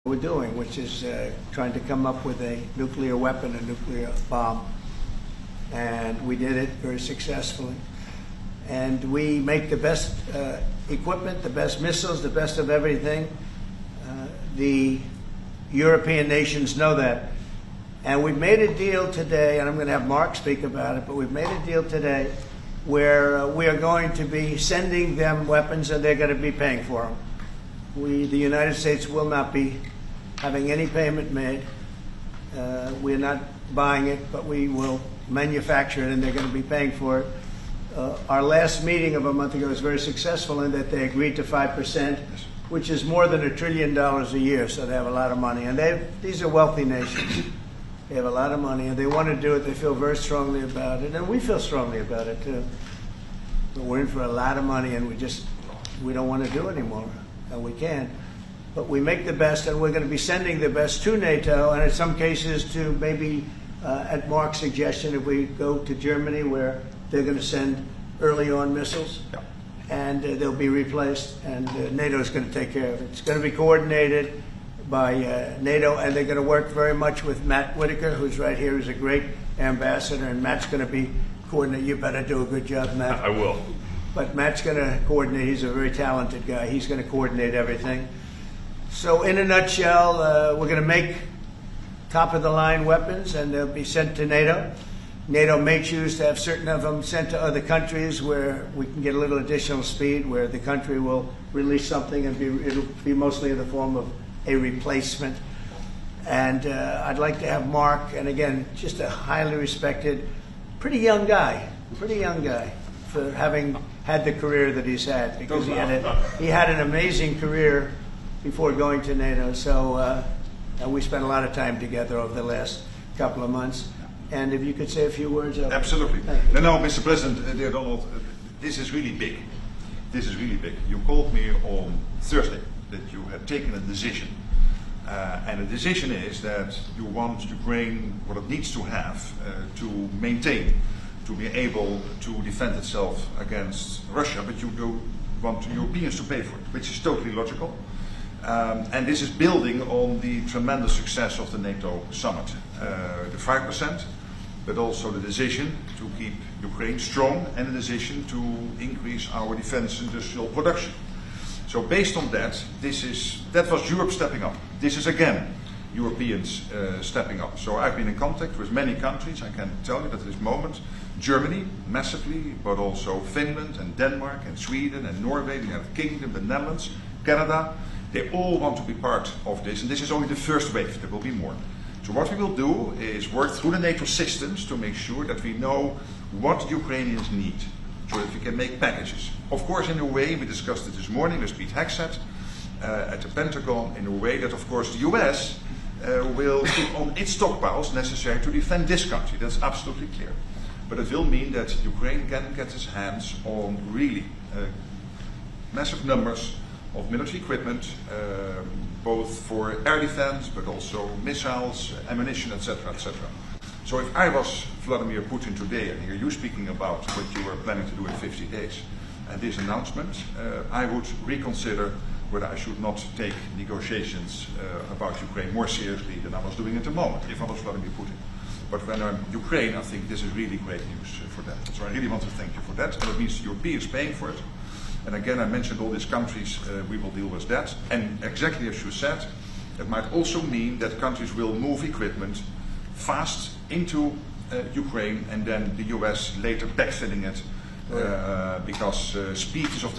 we're doing, which is trying to come up with a nuclear weapon, a nuclear bomb. And we did it very successfully. And we make the best equipment, the best missiles, the best of everything. The European nations know that. And we've made a deal today, and I'm going to have Mark speak about it, but we've made a deal today where we are going to be sending them weapons and they're going to be paying for them. The United States will not be having any payment made. We're not buying it, but we will manufacture it and they're going to be paying for it. Our last meeting of a month ago was very successful in that they agreed to 5%, which is more than $1 trillion a year, so they have a lot of money. And these are wealthy nations. They have a lot of money and they want to do it. They feel very strongly about it, and we feel strongly about it too. But we're in for a lot of money and we don't want to do it anymore, and we can't. But we make the best, and we're going to be sending the best to NATO, and in some cases to maybe, at Mark's suggestion, if we go to Germany where they're going to send early on missiles, and they'll be replaced, and NATO is going to take care of it. It's going to be coordinated by NATO, and they're going to work very much with Matt Whitaker, who's right here, who's a great ambassador, and Matt's going to be coordinating. You better do a good job, Matt. I will. But Matt's going to coordinate. He's a very talented guy. He's going to coordinate everything. So in a nutshell, we're going to make top-of-the-line weapons, and they'll be sent to NATO. NATO may choose to have certain of them sent to other countries where we can get a little additional speed, where the country will release something and it'll be mostly in the form of a replacement. And I'd like to have Mark, and again, just a highly respected, pretty young guy for having had the career that he's had, because he had an amazing career before going to NATO. So and we spent a lot of time together over the last couple of months. And if you could say a few words. Absolutely. No, Mr. President, dear Donald, this is really big. This is really big. You called me on Thursday that you had taken a decision. And the decision is that you want Ukraine what it needs to have to maintain, to be able to defend itself against Russia, but you do want Europeans to pay for it, which is totally logical. And this is building on the tremendous success of the NATO summit. The 5%, but also the decision to keep Ukraine strong, and the decision to increase our defense industrial production. So based on that, that was Europe stepping up. This is again Europeans stepping up. So I've been in contact with many countries. I can tell you that at this moment, Germany massively, but also Finland and Denmark and Sweden and Norway, the United Kingdom, the Netherlands, Canada, they all want to be part of this, and this is only the first wave. There will be more. So what we will do is work through the NATO systems to make sure that we know what Ukrainians need, so that we can make packages. Of course, in a way, we discussed it this morning with Pete Hegseth at the Pentagon, in a way that, of course, the US will put on its stockpiles necessary to defend this country. That's absolutely clear. But it will mean that Ukraine can get its hands on really massive numbers of military equipment, both for air defense, but also missiles, ammunition, etc., etc. So if I was Vladimir Putin today and hear you speaking about what you were planning to do in 50 days and this announcement, I would reconsider whether I should not take negotiations about Ukraine more seriously than I was doing at the moment, if I was Vladimir Putin. But when I'm Ukraine, I think this is really great news for them. So I really want to thank you for that. And it means the Europeans paying for it. And again, I mentioned all these countries, we will deal with that. And exactly as you said, it might also mean that countries will move equipment fast into Ukraine, and then the US later backfilling it, because speed is of the